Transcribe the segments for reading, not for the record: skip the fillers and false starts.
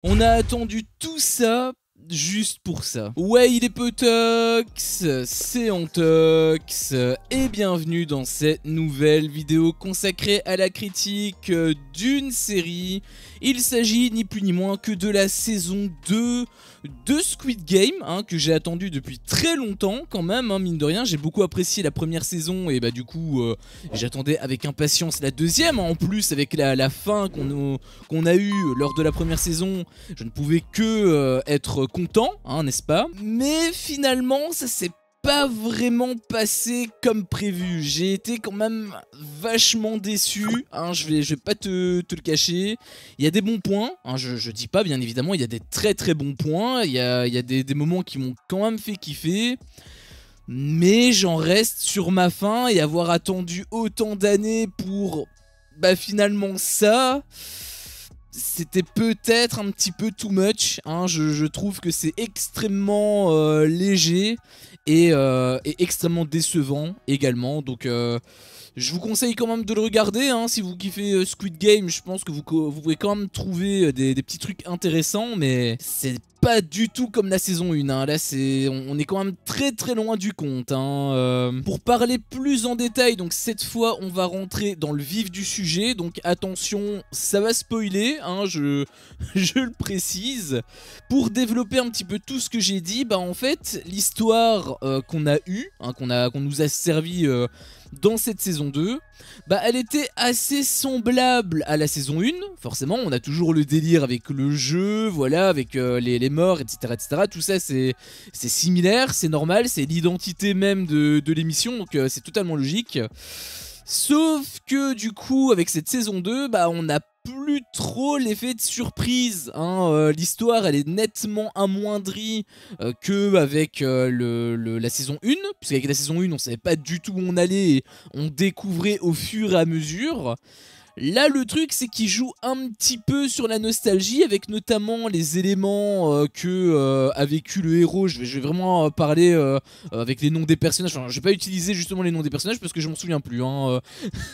On a attendu tout ça juste pour ça. Ouais, il est Potox, c'est Antox, et bienvenue dans cette nouvelle vidéo consacrée à la critique d'une série. Il s'agit ni plus ni moins que de la saison 2 de Squid Game, que j'ai attendu depuis très longtemps quand même, mine de rien. J'ai beaucoup apprécié la première saison et bah du coup j'attendais avec impatience la deuxième, en plus avec la fin qu'on a eue lors de la première saison. Je ne pouvais que être content, n'est-ce pas? Mais finalement ça s'est pas vraiment passé comme prévu. J'ai été quand même vachement déçu, je vais pas te le cacher. Il y a des bons points, je dis pas, bien évidemment, il y a des très bons points, il y a des moments qui m'ont quand même fait kiffer. Mais j'en reste sur ma faim, et avoir attendu autant d'années pour finalement ça, c'était peut-être un petit peu too much, je trouve que c'est extrêmement léger et extrêmement décevant également, donc je vous conseille quand même de le regarder, si vous kiffez Squid Game. Je pense que vous pouvez quand même trouver des petits trucs intéressants, mais c'est pas du tout comme la saison 1, là on est quand même très loin du compte, Pour parler plus en détail, donc cette fois on va rentrer dans le vif du sujet, donc attention, ça va spoiler, je le précise. Pour développer un petit peu tout ce que j'ai dit, en fait l'histoire qu'on a eue, qu'on nous a servi dans cette saison 2, elle était assez semblable à la saison 1. Forcément, on a toujours le délire avec le jeu, voilà, avec les morts, etc. Tout ça, c'est similaire, c'est normal, c'est l'identité même de l'émission, donc c'est totalement logique. Sauf que du coup, avec cette saison 2, on n'a plus trop l'effet de surprise, l'histoire elle est nettement amoindrie que avec la saison 1, puisqu'avec la saison 1 on savait pas du tout où on allait et on découvrait au fur et à mesure. Là le truc c'est qu'il joue un petit peu sur la nostalgie, avec notamment les éléments que a vécu le héros. Je vais vraiment parler avec les noms des personnages, enfin je vais pas utiliser justement les noms des personnages parce que je m'en souviens plus,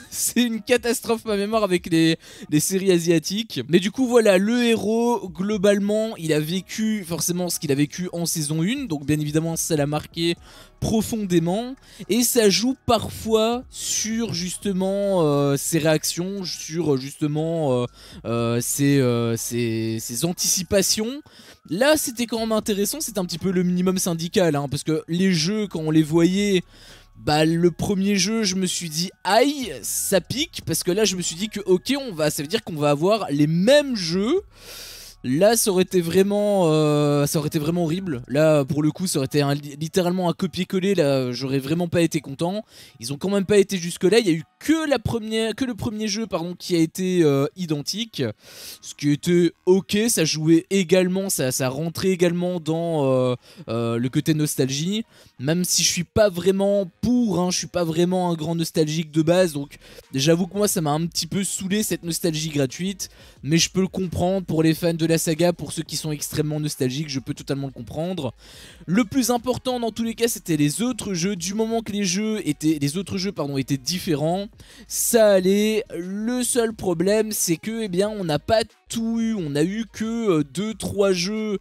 c'est une catastrophe ma mémoire avec les séries asiatiques. Mais du coup voilà, le héros globalement il a vécu forcément ce qu'il a vécu en saison 1, donc bien évidemment ça l'a marqué profondément, et ça joue parfois sur justement ses réactions, sur justement ses anticipations. Là c'était quand même intéressant, c'était un petit peu le minimum syndical, parce que les jeux quand on les voyait, le premier jeu je me suis dit aïe ça pique, parce que là je me suis dit que ok ça veut dire qu'on va avoir les mêmes jeux. Là ça aurait été vraiment horrible. Là pour le coup ça aurait été littéralement un copier-coller. Là j'aurais vraiment pas été content. Ils ont quand même pas été jusque là. Il y a eu que le premier jeu qui a été identique, ce qui était ok. Ça jouait également, ça rentrait également dans le côté nostalgie, même si je suis pas vraiment pour, je suis pas vraiment un grand nostalgique de base, donc j'avoue que moi ça m'a un petit peu saoulé cette nostalgie gratuite, mais je peux le comprendre pour les fans de la saga, pour ceux qui sont extrêmement nostalgiques, je peux totalement le comprendre. Le plus important dans tous les cas c'était les autres jeux. Du moment que les autres jeux étaient différents, ça allait. Le seul problème c'est que on n'a pas tout eu, on a eu que 2-3 jeux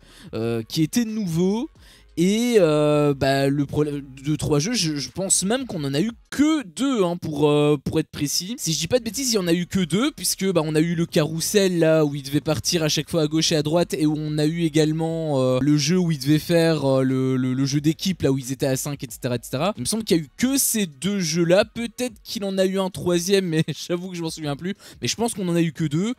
qui étaient nouveaux. Et le problème de 3 jeux, je pense même qu'on en a eu que 2, pour être précis. Si je dis pas de bêtises, il y en a eu que 2, puisque on a eu le carrousel là où il devait partir à chaque fois à gauche et à droite, et où on a eu également le jeu où il devait faire le jeu d'équipe là où ils étaient à 5, etc. Il me semble qu'il y a eu que ces 2 jeux là, peut-être qu'il en a eu un troisième, mais j'avoue que je m'en souviens plus, mais je pense qu'on en a eu que 2.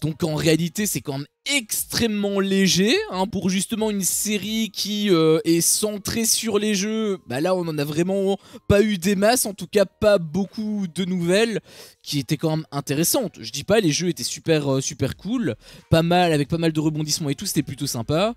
Donc en réalité c'est quand même extrêmement léger, pour justement une série qui est centrée sur les jeux. Là on en a vraiment pas eu des masses, en tout cas pas beaucoup de nouvelles qui étaient quand même intéressantes. Je dis pas, les jeux étaient super cool, avec pas mal de rebondissements et tout, c'était plutôt sympa.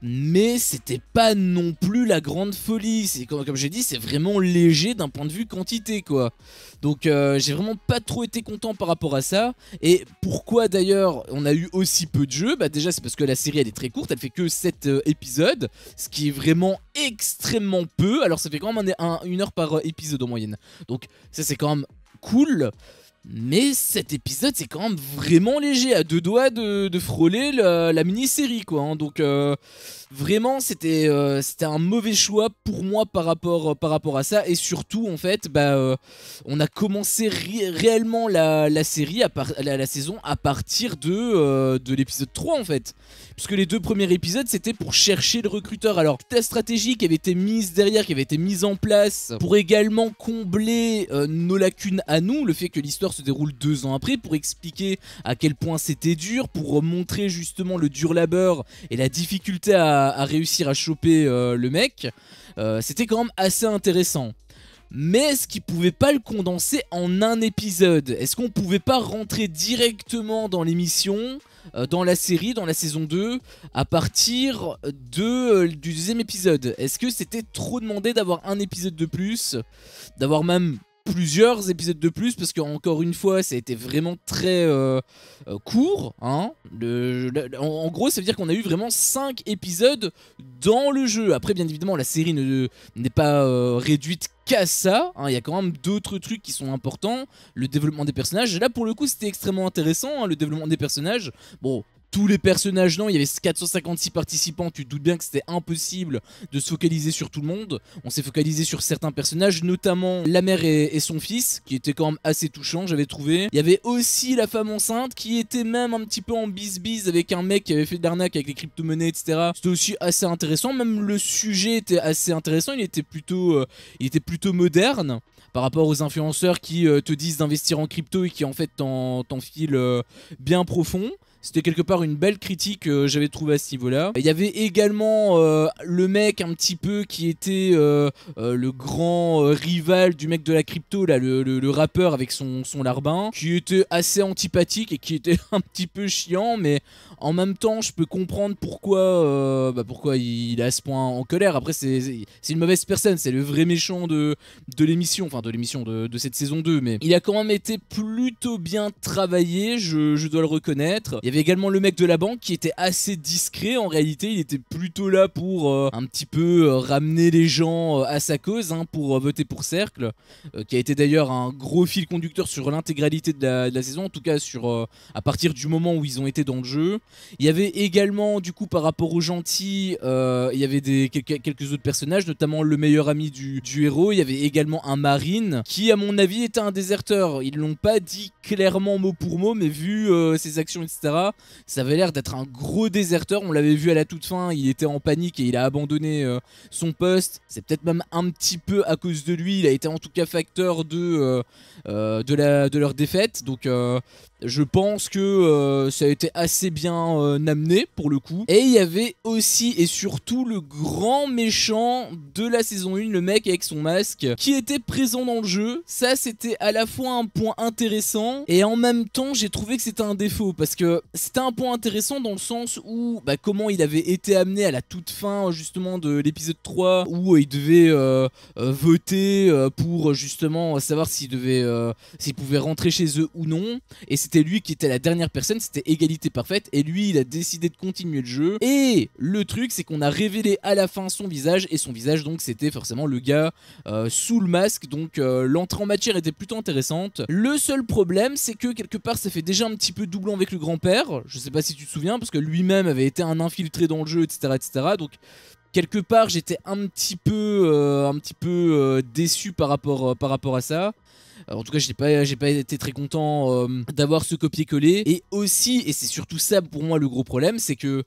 Mais c'était pas non plus la grande folie. C'est comme j'ai dit, c'est vraiment léger d'un point de vue quantité quoi. Donc j'ai vraiment pas trop été content par rapport à ça. Et pourquoi d'ailleurs on a eu aussi peu de jeux? Déjà c'est parce que la série elle est très courte, elle fait que 7 épisodes, ce qui est vraiment extrêmement peu. Alors ça fait quand même 1 heure par épisode en moyenne, donc ça c'est quand même cool. Mais cet épisode c'est quand même vraiment léger, à deux doigts de frôler la mini-série quoi, hein. Donc vraiment c'était un mauvais choix pour moi par rapport à ça. Et surtout en fait on a commencé réellement la série, la saison à partir de l'épisode 3 en fait. Puisque les deux premiers épisodes c'était pour chercher le recruteur. Alors toute la stratégie qui avait été mise derrière, qui avait été mise en place pour également combler nos lacunes à nous, le fait que l'histoire se déroule 2 ans après, pour expliquer à quel point c'était dur, pour montrer justement le dur labeur et la difficulté à réussir à choper le mec, c'était quand même assez intéressant. Mais est-ce qu'ils pouvaient pas le condenser en un épisode? Est-ce qu'on pouvait pas rentrer directement dans l'émission, dans la série, dans la saison 2, à partir du deuxième épisode? Est-ce que c'était trop demandé d'avoir un épisode de plus, d'avoir même plusieurs épisodes de plus, parce qu'encore une fois ça a été vraiment très court, hein. En gros ça veut dire qu'on a eu vraiment 5 épisodes dans le jeu. Après bien évidemment la série n'est pas réduite qu'à ça, hein. Il y a quand même d'autres trucs qui sont importants, le développement des personnages. Et là pour le coup c'était extrêmement intéressant, hein, le développement des personnages. Bon, tous les personnages non, il y avait 456 participants, tu te doutes bien que c'était impossible de se focaliser sur tout le monde. On s'est focalisé sur certains personnages, notamment la mère et son fils, qui étaient quand même assez touchants, j'avais trouvé. Il y avait aussi la femme enceinte, qui était même un petit peu en bise-bise avec un mec qui avait fait de l'arnaque avec les crypto-monnaies, etc. C'était aussi assez intéressant, même le sujet était assez intéressant, il était plutôt moderne par rapport aux influenceurs qui te disent d'investir en crypto et qui en fait t'en filent bien profond. C'était quelque part une belle critique que j'avais trouvé à ce niveau-là. Il y avait également le mec un petit peu qui était le grand rival du mec de la crypto, là, le rappeur avec son larbin, qui était assez antipathique et qui était un petit peu chiant, mais en même temps je peux comprendre pourquoi il est à ce point en colère. Après c'est une mauvaise personne, c'est le vrai méchant de l'émission, enfin de l'émission de cette saison 2, mais il a quand même été plutôt bien travaillé, je dois le reconnaître. Il y avait également le mec de la banque qui était assez discret en réalité, il était plutôt là pour un petit peu ramener les gens à sa cause, hein, pour voter pour Cercle, qui a été d'ailleurs un gros fil conducteur sur l'intégralité de la saison, en tout cas à partir du moment où ils ont été dans le jeu. Il y avait également du coup par rapport aux gentils, il y avait quelques autres personnages, notamment le meilleur ami du héros. Il y avait également un marine qui à mon avis était un déserteur. Ils l'ont pas dit clairement mot pour mot, mais vu ses actions etc, ça avait l'air d'être un gros déserteur. On l'avait vu à la toute fin, il était en panique et il a abandonné son poste. C'est peut-être même un petit peu à cause de lui, il a été en tout cas facteur de leur défaite. Donc je pense que ça a été assez bien amené pour le coup. Et il y avait aussi et surtout le grand méchant de la saison 1, le mec avec son masque, qui était présent dans le jeu. Ça c'était à la fois un point intéressant et en même temps j'ai trouvé que c'était un défaut, parce que c'était un point intéressant dans le sens où comment il avait été amené à la toute fin justement de l'épisode 3, où il devait voter pour justement savoir s'il pouvait rentrer chez eux ou non. Et c'était lui qui était la dernière personne, c'était égalité parfaite, et lui il a décidé de continuer le jeu. Et le truc c'est qu'on a révélé à la fin son visage, et son visage donc c'était forcément le gars sous le masque. Donc l'entrée en matière était plutôt intéressante. Le seul problème c'est que quelque part ça fait déjà un petit peu doublon avec le grand-père, je sais pas si tu te souviens, parce que lui-même avait été un infiltré dans le jeu, etc. Donc quelque part j'étais un petit peu déçu par rapport à ça. En tout cas j'ai pas été très content d'avoir ce copier-coller. Et aussi, et c'est surtout ça pour moi le gros problème, c'est que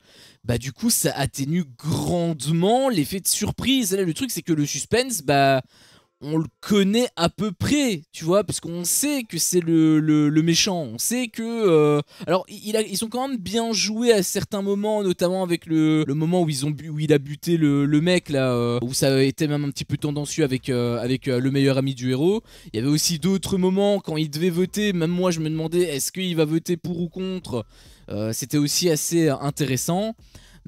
du coup ça atténue grandement l'effet de surprise. Là le truc c'est que le suspense, on le connaît à peu près, tu vois, parce qu'on sait que c'est le méchant. On sait que... alors, ils ont quand même bien joué à certains moments, notamment avec le moment où il a buté le mec, là, où ça a été même un petit peu tendancieux avec le meilleur ami du héros. Il y avait aussi d'autres moments, quand il devait voter, même moi je me demandais, est-ce qu'il va voter pour ou contre. C'était aussi assez intéressant.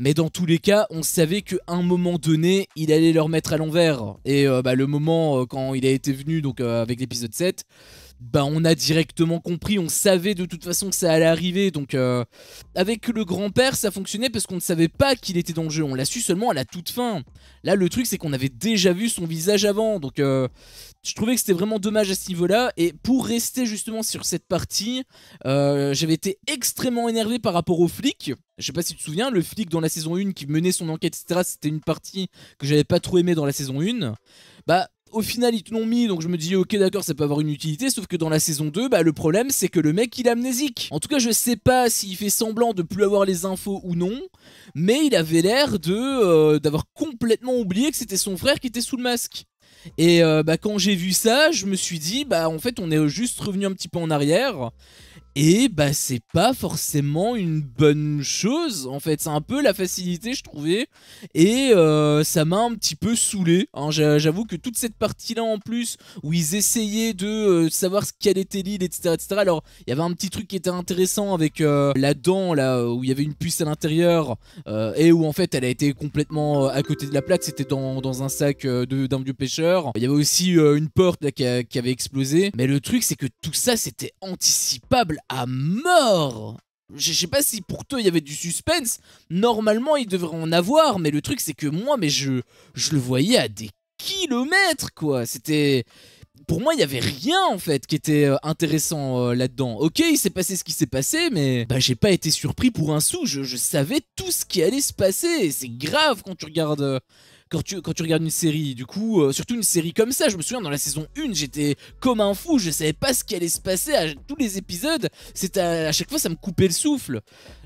Mais dans tous les cas, on savait qu'à un moment donné, il allait leur mettre à l'envers. Et le moment quand il a été venu, donc avec l'épisode 7, bah on a directement compris, on savait de toute façon que ça allait arriver. Donc avec le grand-père ça fonctionnait parce qu'on ne savait pas qu'il était dans le jeu, on l'a su seulement à la toute fin. Là le truc c'est qu'on avait déjà vu son visage avant, donc je trouvais que c'était vraiment dommage à ce niveau-là. Et pour rester justement sur cette partie, j'avais été extrêmement énervé par rapport au flic. Je sais pas si tu te souviens, le flic dans la saison 1 qui menait son enquête, etc. C'était une partie que j'avais pas trop aimé dans la saison 1. Bah, au final, ils te l'ont mis, donc je me dis, ok, d'accord, ça peut avoir une utilité. Sauf que dans la saison 2, bah, le problème, c'est que le mec, il est amnésique. En tout cas, je sais pas s'il fait semblant de plus avoir les infos ou non. Mais il avait l'air d'avoir complètement oublié que c'était son frère qui était sous le masque. Et bah, quand j'ai vu ça, je me suis dit, bah, en fait, on est juste revenu un petit peu en arrière. Et bah c'est pas forcément une bonne chose, en fait, c'est un peu la facilité je trouvais. Et ça m'a un petit peu saoulé, hein. J'avoue que toute cette partie là en plus, où ils essayaient de savoir ce qu'elle était l'île, etc., etc. Alors il y avait un petit truc qui était intéressant avec la dent là, où il y avait une puce à l'intérieur, et où en fait elle a été complètement à côté de la plaque, c'était dans un sac d'un vieux pêcheur. Il y avait aussi une porte là, qui avait explosé. Mais le truc c'est que tout ça c'était anticipable à mort. Je sais pas si pour toi il y avait du suspense. Normalement il devrait en avoir. Mais le truc c'est que moi je le voyais à des kilomètres quoi. C'était... Pour moi il y avait rien en fait qui était intéressant là-dedans. Ok, il s'est passé ce qui s'est passé, mais bah j'ai pas été surpris pour un sou. Je savais tout ce qui allait se passer. C'est grave quand tu regardes... Quand tu regardes une série, du coup, surtout une série comme ça, je me souviens dans la saison 1, j'étais comme un fou, je savais pas ce qui allait se passer à tous les épisodes, c'était à chaque fois ça me coupait le souffle.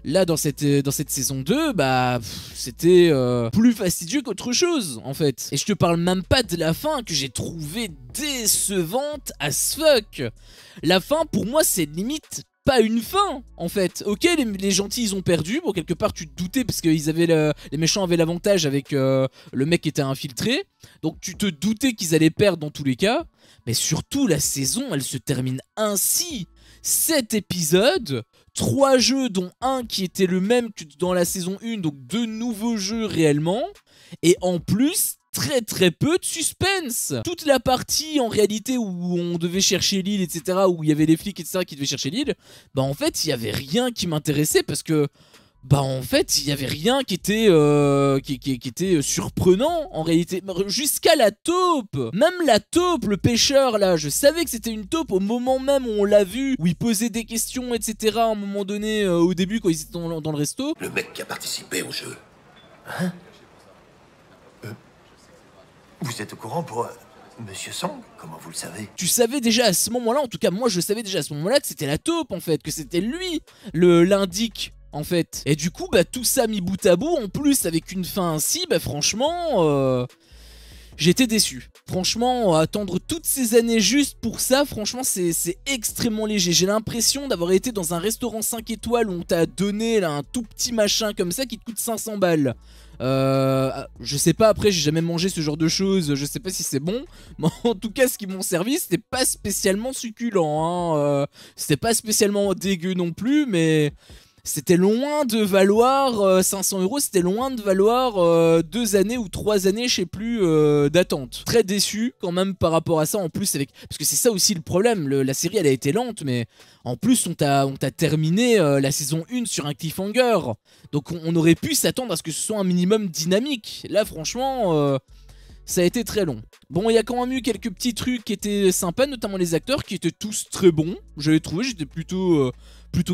Là dans cette saison 2, bah c'était plus fastidieux qu'autre chose en fait. Et je te parle même pas de la fin que j'ai trouvé décevante as fuck. La fin pour moi c'est limite pas une fin en fait. Ok, les gentils ils ont perdu, bon quelque part tu te doutais parce que les méchants avaient l'avantage avec le mec qui était infiltré, donc tu te doutais qu'ils allaient perdre dans tous les cas. Mais surtout la saison elle se termine ainsi. 7 épisodes, 3 jeux dont un qui était le même que dans la saison 1, donc 2 nouveaux jeux réellement, et en plus très peu de suspense. Toute la partie en réalité où on devait chercher l'île, etc., où il y avait les flics, etc., qui devaient chercher l'île, bah en fait il y avait rien qui m'intéressait parce que bah en fait il y avait rien qui était qui était surprenant en réalité, jusqu'à la taupe. Même la taupe, le pêcheur là, je savais que c'était une taupe au moment même où on l'a vu, où il posait des questions, etc., à un moment donné au début quand ils étaient dans le resto. Le mec qui a participé au jeu. Hein? Vous êtes au courant pour Monsieur Song? Comment vous le savez? Tu savais déjà à ce moment-là, en tout cas moi je savais déjà à ce moment-là que c'était la taupe en fait, que c'était lui l'indique en fait. Et du coup bah tout ça mis bout à bout, en plus avec une fin ainsi, bah franchement j'étais déçu. Franchement, attendre toutes ces années juste pour ça, franchement c'est extrêmement léger. J'ai l'impression d'avoir été dans un restaurant 5 étoiles où on t'a donné là, un tout petit machin comme ça qui te coûte 500 balles. Je sais pas, après j'ai jamais mangé ce genre de choses, je sais pas si c'est bon, mais en tout cas ce qu'ils m'ont servi c'était pas spécialement succulent, hein. C'était pas spécialement dégueu non plus, mais c'était loin de valoir 500 €, c'était loin de valoir 2 années ou 3 années, je sais plus, d'attente. Très déçu quand même par rapport à ça, en plus parce que c'est ça aussi le problème, la série elle a été lente, mais en plus on t'a terminé la saison 1 sur un cliffhanger. Donc on aurait pu s'attendre à ce que ce soit un minimum dynamique. Là franchement... ça a été très long. Bon, il y a quand même eu quelques petits trucs qui étaient sympas, notamment les acteurs qui étaient tous très bons. Je l'ai trouvé, j'étais plutôt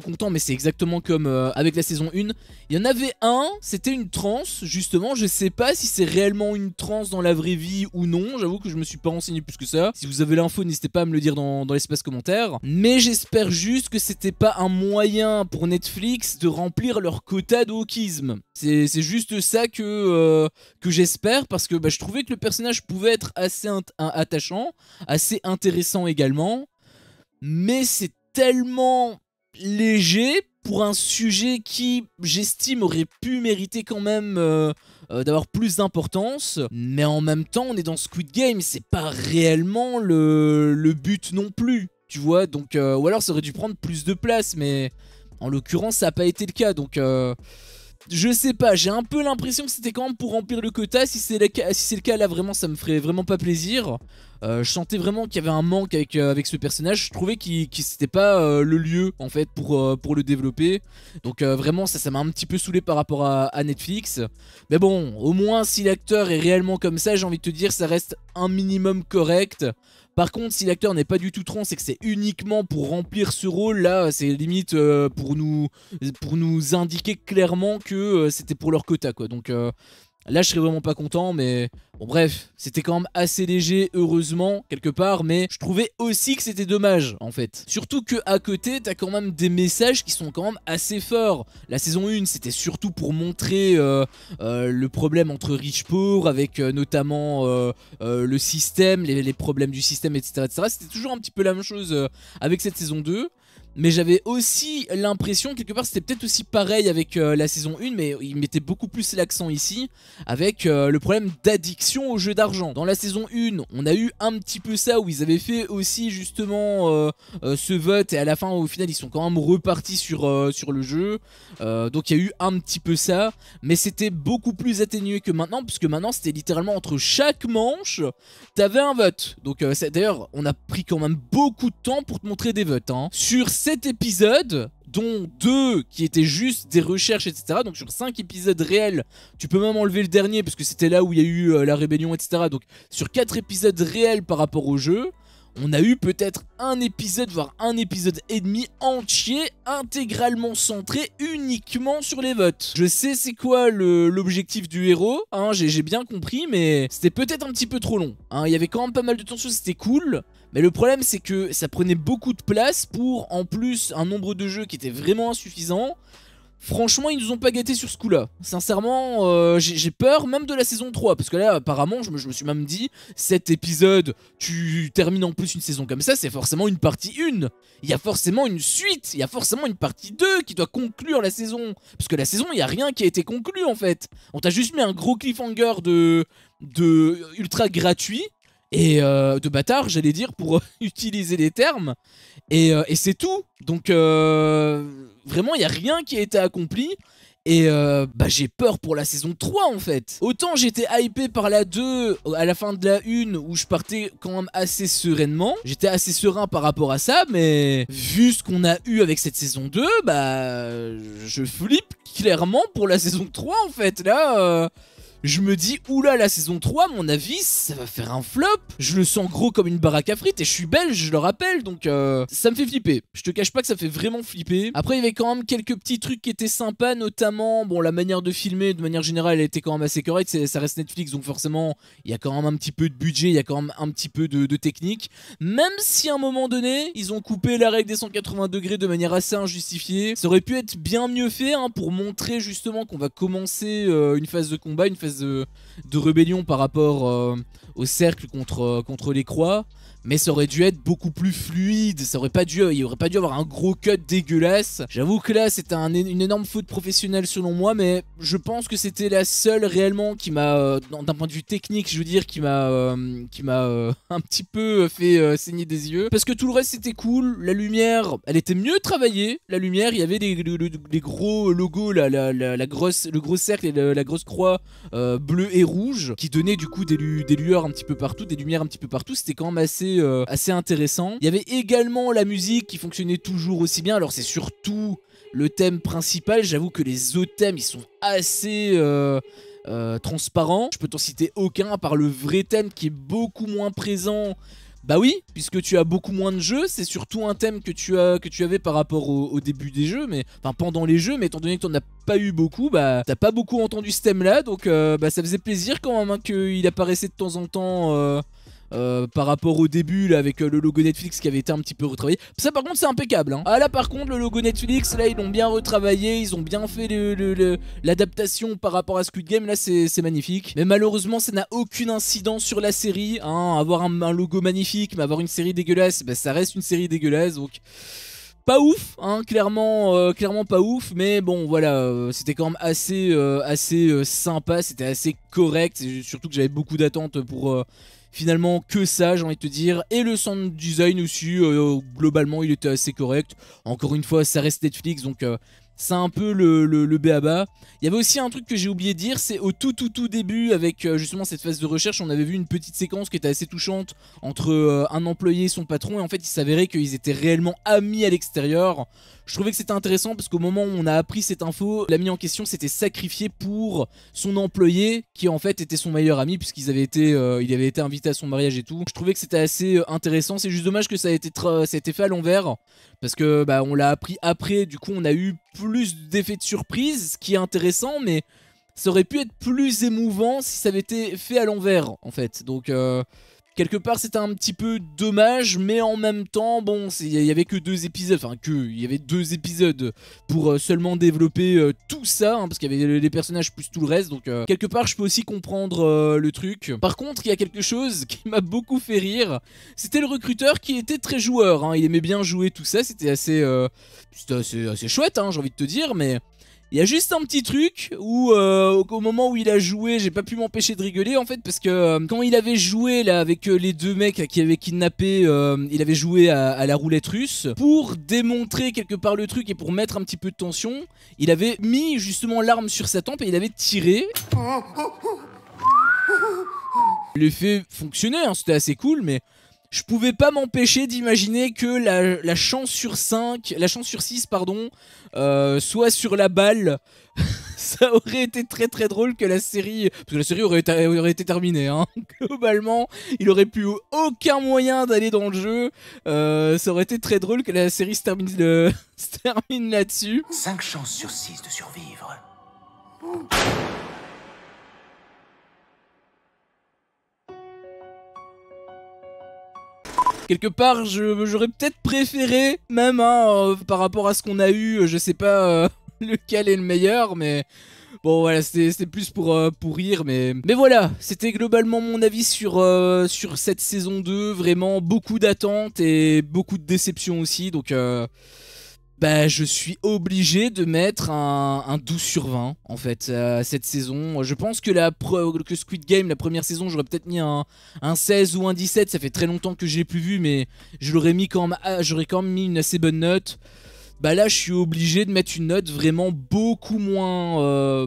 content, mais c'est exactement comme avec la saison 1. Il y en avait un, c'était une transe, justement. Je sais pas si c'est réellement une transe dans la vraie vie ou non. J'avoue que je me suis pas renseigné plus que ça. Si vous avez l'info, n'hésitez pas à me le dire dans l'espace commentaire. Mais j'espère juste que c'était pas un moyen pour Netflix de remplir leur quota de wokisme. C'est juste ça que j'espère, parce que bah, je trouvais que le personnage pouvait être assez attachant, assez intéressant également. Mais c'est tellement léger pour un sujet qui, j'estime, aurait pu mériter quand même d'avoir plus d'importance. Mais en même temps, on est dans Squid Game, c'est pas réellement le but non plus, tu vois. Donc, ou alors ça aurait dû prendre plus de place, mais en l'occurrence, ça n'a pas été le cas. Donc, je sais pas, j'ai un peu l'impression que c'était quand même pour remplir le quota. Si c'est le cas là, vraiment ça me ferait vraiment pas plaisir. Je sentais vraiment qu'il y avait un manque avec ce personnage. Je trouvais qu'il c'était pas le lieu en fait pour le développer. Donc vraiment ça m'a un petit peu saoulé par rapport à Netflix. Mais bon, au moins si l'acteur est réellement comme ça, j'ai envie de te dire, ça reste un minimum correct. Par contre, si l'acteur n'est pas du tout tronc, c'est que c'est uniquement pour remplir ce rôle là, c'est limite pour nous indiquer clairement que c'était pour leur quota quoi. Donc là je serais vraiment pas content, mais bon bref, c'était quand même assez léger heureusement quelque part, mais je trouvais aussi que c'était dommage en fait. Surtout que à côté t'as quand même des messages qui sont quand même assez forts. La saison 1 c'était surtout pour montrer le problème entre riches pauvres avec notamment le système, les problèmes du système etc. C'était toujours un petit peu la même chose avec cette saison 2. Mais j'avais aussi l'impression, quelque part c'était peut-être aussi pareil avec la saison 1, mais ils mettaient beaucoup plus l'accent ici, avec le problème d'addiction aux jeux d'argent. Dans la saison 1, on a eu un petit peu ça, où ils avaient fait aussi justement ce vote, et à la fin au final ils sont quand même repartis sur le jeu. Donc il y a eu un petit peu ça, mais c'était beaucoup plus atténué que maintenant, puisque maintenant c'était littéralement entre chaque manche, t'avais un vote. Donc d'ailleurs on a pris quand même beaucoup de temps pour te montrer des votes, hein. Sur 7 épisodes, dont 2 qui étaient juste des recherches etc. Donc sur 5 épisodes réels, tu peux même enlever le dernier parce que c'était là où il y a eu la rébellion etc. Donc sur 4 épisodes réels par rapport au jeu, on a eu peut-être un épisode, voire un épisode et demi entier, intégralement centré uniquement sur les votes. Je sais c'est quoi l'objectif du héros, hein, j'ai bien compris, mais c'était peut-être un petit peu trop long. Hein. Il y avait quand même pas mal de tension, c'était cool. Mais le problème c'est que ça prenait beaucoup de place pour en plus un nombre de jeux qui était vraiment insuffisant. Franchement ils nous ont pas gâtés sur ce coup là. Sincèrement j'ai peur même de la saison 3. Parce que là apparemment je me suis même dit, cet épisode tu termines en plus une saison comme ça, c'est forcément une partie 1. Il y a forcément une suite, il y a forcément une partie 2 qui doit conclure la saison. Parce que la saison il n'y a rien qui a été conclu en fait. On t'a juste mis un gros cliffhanger de ultra gratuit. Et de bâtard j'allais dire pour utiliser les termes. Et c'est tout. Donc vraiment il n'y a rien qui a été accompli. Et bah j'ai peur pour la saison 3 en fait. Autant j'étais hypé par la 2 à la fin de la 1 où je partais quand même assez sereinement. J'étais assez serein par rapport à ça. Mais vu ce qu'on a eu avec cette saison 2, bah je flippe clairement pour la saison 3 en fait. Là je me dis, oula, la saison 3, à mon avis, ça va faire un flop. Je le sens gros comme une baraque à frites et je suis belge, je le rappelle, donc ça me fait flipper. Je te cache pas que ça fait vraiment flipper. Après, il y avait quand même quelques petits trucs qui étaient sympas, notamment, bon, la manière de filmer, de manière générale, elle était quand même assez correcte. Ça reste Netflix, donc forcément, il y a quand même un petit peu de budget, il y a quand même un petit peu de technique. Même si à un moment donné, ils ont coupé la règle des 180 degrés de manière assez injustifiée. Ça aurait pu être bien mieux fait, hein, pour montrer justement qu'on va commencer une phase de combat, une phase de rébellion par rapport au cercle contre les croix. Mais ça aurait dû être beaucoup plus fluide, il aurait pas dû avoir un gros cut dégueulasse. J'avoue que là c'était une énorme faute professionnelle selon moi, mais je pense que c'était la seule réellement qui m'a, d'un point de vue technique je veux dire, qui m'a un petit peu fait saigner des yeux. Parce que tout le reste c'était cool, la lumière elle était mieux travaillée, la lumière il y avait les gros logos, le gros cercle et la grosse croix bleue et rouge qui donnaient du coup des lueurs un petit peu partout, des lumières un petit peu partout, c'était quand même assez intéressant. Il y avait également la musique qui fonctionnait toujours aussi bien. Alors c'est surtout le thème principal. J'avoue que les autres thèmes ils sont assez transparents. Je peux t'en citer aucun à part le vrai thème qui est beaucoup moins présent. Bah oui, puisque tu as beaucoup moins de jeux, c'est surtout un thème que tu avais par rapport au début des jeux, mais enfin pendant les jeux, mais étant donné que tu n'en as pas eu beaucoup, bah t'as pas beaucoup entendu ce thème là, donc bah ça faisait plaisir quand même, hein, qu'il apparaissait de temps en temps par rapport au début là, avec le logo Netflix qui avait été un petit peu retravaillé. Ça par contre c'est impeccable, hein. Ah là par contre le logo Netflix là ils l'ont bien retravaillé, ils ont bien fait l'adaptation par rapport à Squid Game, là c'est magnifique. Mais malheureusement ça n'a aucune incidence sur la série, hein. Avoir un logo magnifique mais avoir une série dégueulasse, bah, ça reste une série dégueulasse, donc pas ouf, hein, clairement pas ouf, mais bon voilà, c'était quand même assez sympa, c'était assez correct, et surtout que j'avais beaucoup d'attentes pour finalement que ça, j'ai envie de te dire. Et le sound design aussi, globalement il était assez correct. Encore une fois ça reste Netflix, donc c'est un peu le b.a.-ba. Il y avait aussi un truc que j'ai oublié de dire, c'est au tout début avec justement cette phase de recherche, on avait vu une petite séquence qui était assez touchante entre un employé et son patron, et en fait il s'avérait qu'ils étaient réellement amis à l'extérieur. Je trouvais que c'était intéressant parce qu'au moment où on a appris cette info, l'ami en question s'était sacrifié pour son employé qui en fait était son meilleur ami puisqu'il avait été invité à son mariage et tout. Je trouvais que c'était assez intéressant, c'est juste dommage que ça a été fait à l'envers parce que bah, on l'a appris après, du coup on a eu plus d'effets de surprise, ce qui est intéressant, mais ça aurait pu être plus émouvant si ça avait été fait à l'envers en fait. Donc quelque part c'était un petit peu dommage, mais en même temps, bon, il y avait que 2 épisodes, enfin il y avait 2 épisodes pour seulement développer tout ça, hein, parce qu'il y avait les personnages plus tout le reste, donc quelque part je peux aussi comprendre le truc. Par contre, il y a quelque chose qui m'a beaucoup fait rire, c'était le recruteur qui était très joueur, hein, il aimait bien jouer tout ça, c'était assez chouette, hein, j'ai envie de te dire, mais... Il y a juste un petit truc où au moment où il a joué, j'ai pas pu m'empêcher de rigoler en fait, parce que quand il avait joué là avec les 2 mecs qui avaient kidnappé, il avait joué à la roulette russe. Pour démontrer quelque part le truc et pour mettre un petit peu de tension, il avait mis justement l'arme sur sa tempe et il avait tiré. L'effet fonctionnait, hein, c'était assez cool, mais... Je pouvais pas m'empêcher d'imaginer que la chance sur 6 pardon, soit sur la balle. Ça aurait été très drôle que la série... Parce que la série aurait été terminée, hein. Globalement, il aurait plus aucun moyen d'aller dans le jeu. Ça aurait été très drôle que la série se termine là-dessus. 5 chances sur 6 de survivre. Quelque part, j'aurais peut-être préféré, même, hein, par rapport à ce qu'on a eu, je sais pas lequel est le meilleur, mais... Bon voilà, c'était plus pour rire, mais voilà, c'était globalement mon avis sur cette saison 2, vraiment beaucoup d'attentes et beaucoup de déceptions aussi, donc... Bah, je suis obligé de mettre un 12 sur 20 en fait cette saison. Je pense que que Squid Game, la première saison, j'aurais peut-être mis un 16 ou un 17. Ça fait très longtemps que je l'ai plus vu, mais j'aurais quand même mis une assez bonne note. Bah là je suis obligé de mettre une note vraiment beaucoup moins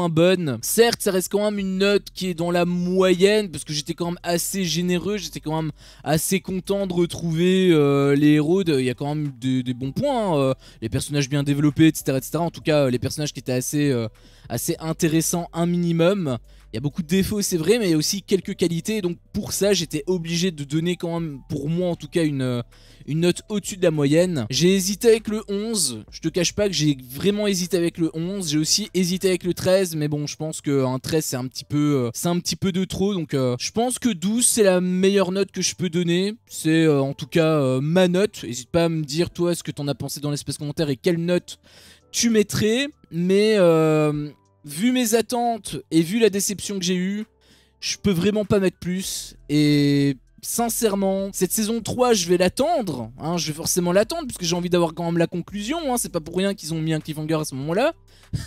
bonne. Certes ça reste quand même une note qui est dans la moyenne, parce que j'étais quand même assez généreux, j'étais quand même assez content de retrouver les héros. Il y a quand même des bons points, hein, les personnages bien développés, etc. En tout cas les personnages qui étaient assez intéressants un minimum. Il y a beaucoup de défauts c'est vrai, mais il y a aussi quelques qualités, donc pour ça j'étais obligé de donner quand même, pour moi en tout cas, une note au-dessus de la moyenne. J'ai hésité avec le 11, je te cache pas que j'ai vraiment hésité avec le 11, j'ai aussi hésité avec le 13, mais bon je pense qu'un 13 c'est un petit peu de trop, donc je pense que 12 c'est la meilleure note que je peux donner, c'est en tout cas ma note. N'hésite pas à me dire toi ce que t'en as pensé dans l'espace commentaire et quelle note tu mettrais, mais vu mes attentes et vu la déception que j'ai eue, je peux vraiment pas mettre plus. Et sincèrement, cette saison 3 je vais l'attendre, hein, je vais forcément l'attendre puisque j'ai envie d'avoir quand même la conclusion, hein, c'est pas pour rien qu'ils ont mis un cliffhanger à ce moment là.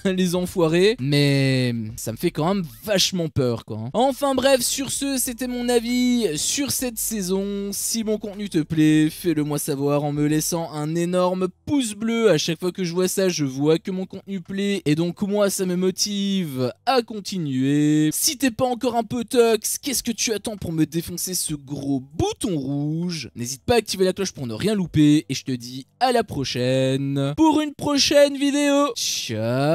Les enfoirés, mais ça me fait quand même vachement peur quoi. Enfin bref, sur ce, c'était mon avis sur cette saison. Si mon contenu te plaît, fais-le moi savoir en me laissant un énorme pouce bleu. À chaque fois que je vois ça, je vois que mon contenu plaît et donc moi ça me motive à continuer. Si t'es pas encore un peu tox, qu'est-ce que tu attends pour me défoncer ce gros bouton rouge? N'hésite pas à activer la cloche pour ne rien louper et je te dis à la prochaine pour une prochaine vidéo. Ciao.